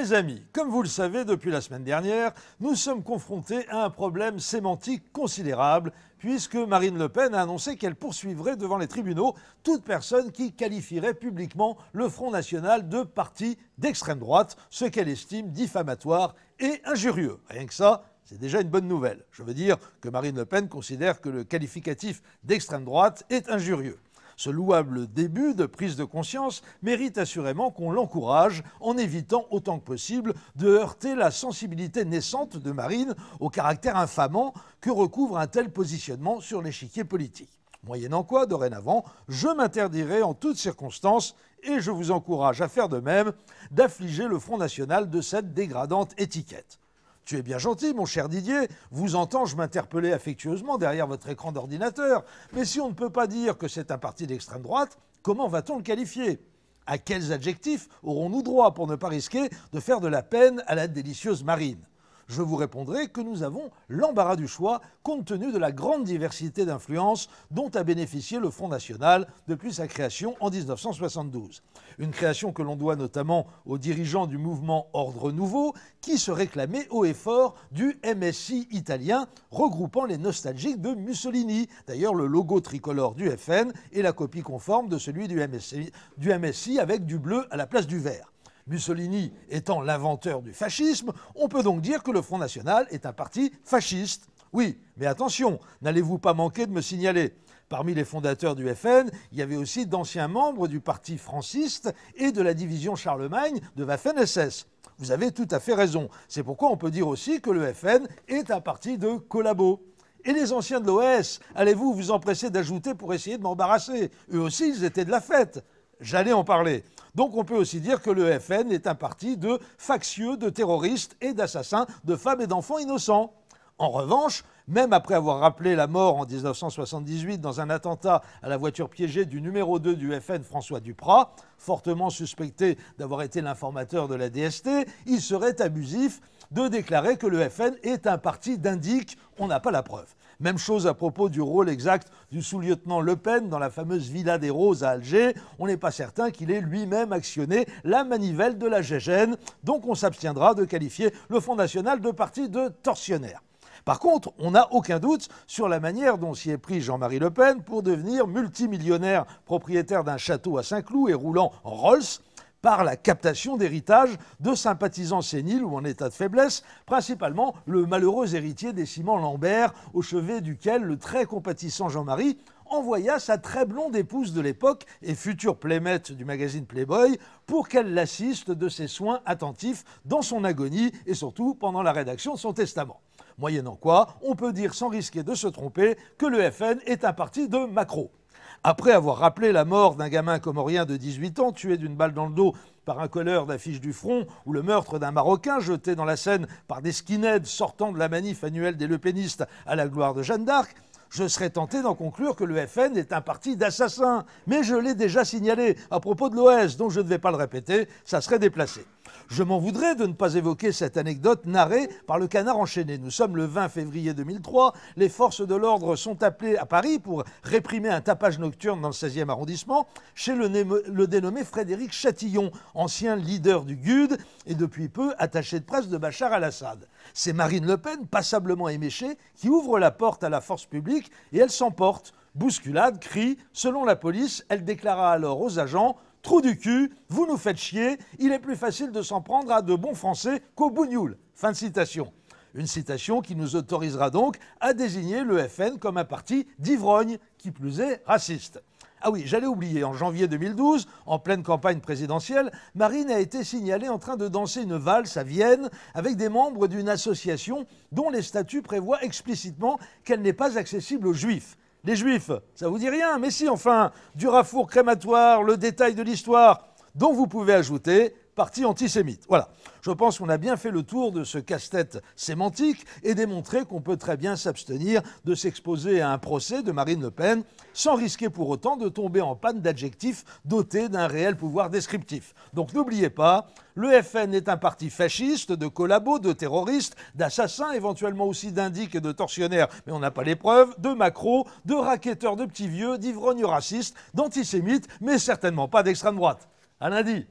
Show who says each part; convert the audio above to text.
Speaker 1: Mes amis, comme vous le savez depuis la semaine dernière, nous sommes confrontés à un problème sémantique considérable puisque Marine Le Pen a annoncé qu'elle poursuivrait devant les tribunaux toute personne qui qualifierait publiquement le Front National de parti d'extrême droite, ce qu'elle estime diffamatoire et injurieux. Rien que ça, c'est déjà une bonne nouvelle. Je veux dire que Marine Le Pen considère que le qualificatif d'extrême droite est injurieux. Ce louable début de prise de conscience mérite assurément qu'on l'encourage en évitant autant que possible de heurter la sensibilité naissante de Marine au caractère infamant que recouvre un tel positionnement sur l'échiquier politique. Moyennant quoi, dorénavant, je m'interdirai en toutes circonstances, et je vous encourage à faire de même, d'affliger le Front National de cette dégradante étiquette. Tu es bien gentil, mon cher Didier, vous entends-je m'interpeller affectueusement derrière votre écran d'ordinateur, mais si on ne peut pas dire que c'est un parti d'extrême droite, comment va-t-on le qualifier ? À quels adjectifs aurons-nous droit pour ne pas risquer de faire de la peine à la délicieuse Marine ? Je vous répondrai que nous avons l'embarras du choix compte tenu de la grande diversité d'influences dont a bénéficié le Front National depuis sa création en 1972. Une création que l'on doit notamment aux dirigeants du mouvement Ordre Nouveau qui se réclamaient haut et fort du MSI italien regroupant les nostalgiques de Mussolini. D'ailleurs, le logo tricolore du FN est la copie conforme de celui du MSI avec du bleu à la place du vert. Mussolini étant l'inventeur du fascisme, on peut donc dire que le Front National est un parti fasciste. Oui, mais attention, n'allez-vous pas manquer de me signaler. Parmi les fondateurs du FN, il y avait aussi d'anciens membres du parti franciste et de la division Charlemagne de Waffen-SS. Vous avez tout à fait raison. C'est pourquoi on peut dire aussi que le FN est un parti de collabos. Et les anciens de l'OS, allez-vous vous empresser d'ajouter pour essayer de m'embarrasser? Eux aussi, ils étaient de la fête. J'allais en parler. Donc on peut aussi dire que le FN est un parti de factieux, de terroristes et d'assassins de femmes et d'enfants innocents. En revanche, même après avoir rappelé la mort en 1978 dans un attentat à la voiture piégée du numéro 2 du FN, François Duprat, fortement suspecté d'avoir été l'informateur de la DST, il serait abusif de déclarer que le FN est un parti d'indique, on n'a pas la preuve. Même chose à propos du rôle exact du sous-lieutenant Le Pen dans la fameuse Villa des Roses à Alger. On n'est pas certain qu'il ait lui-même actionné la manivelle de la GEGEN, donc on s'abstiendra de qualifier le Front National de parti de tortionnaire. Par contre, on n'a aucun doute sur la manière dont s'y est pris Jean-Marie Le Pen pour devenir multimillionnaire, propriétaire d'un château à Saint-Cloud et roulant en Rolls, par la captation d'héritage de sympathisants séniles ou en état de faiblesse, principalement le malheureux héritier des ciments Lambert, au chevet duquel le très compatissant Jean-Marie envoya sa très blonde épouse de l'époque et future playmate du magazine Playboy pour qu'elle l'assiste de ses soins attentifs dans son agonie et surtout pendant la rédaction de son testament. Moyennant quoi, on peut dire sans risquer de se tromper que le FN est un parti de macro. Après avoir rappelé la mort d'un gamin comorien de 18 ans tué d'une balle dans le dos par un colleur d'affiches du front ou le meurtre d'un Marocain jeté dans la Seine par des skinheads sortant de la manif annuelle des lepénistes à la gloire de Jeanne d'Arc, je serais tenté d'en conclure que le FN est un parti d'assassins. Mais je l'ai déjà signalé à propos de l'OS, donc je ne vais pas le répéter, ça serait déplacé. Je m'en voudrais de ne pas évoquer cette anecdote narrée par le Canard enchaîné. Nous sommes le 20 février 2003, les forces de l'ordre sont appelées à Paris pour réprimer un tapage nocturne dans le 16e arrondissement chez le dénommé Frédéric Chatillon, ancien leader du GUD et depuis peu attaché de presse de Bachar al-Assad. C'est Marine Le Pen, passablement éméchée, qui ouvre la porte à la force publique et elle s'emporte. Bousculade, cri, selon la police, elle déclara alors aux agents « Trou du cul, vous nous faites chier, il est plus facile de s'en prendre à de bons Français qu'aux bougnoul. » Fin de citation. Une citation qui nous autorisera donc à désigner le FN comme un parti d'ivrogne, qui plus est raciste. Ah oui, j'allais oublier, en janvier 2012, en pleine campagne présidentielle, Marine a été signalée en train de danser une valse à Vienne avec des membres d'une association dont les statuts prévoient explicitement qu'elle n'est pas accessible aux juifs. Les juifs, ça vous dit rien? Mais si, enfin, du rafour crématoire, le détail de l'histoire, dont vous pouvez ajouter parti antisémite. Voilà. Je pense qu'on a bien fait le tour de ce casse-tête sémantique et démontré qu'on peut très bien s'abstenir de s'exposer à un procès de Marine Le Pen sans risquer pour autant de tomber en panne d'adjectifs dotés d'un réel pouvoir descriptif. Donc n'oubliez pas, le FN est un parti fasciste, de collabos, de terroristes, d'assassins, éventuellement aussi d'indiques et de tortionnaires, mais on n'a pas les preuves, de macros, de racketteurs de petits vieux, d'ivrognes racistes, d'antisémites, mais certainement pas d'extrême droite. À lundi.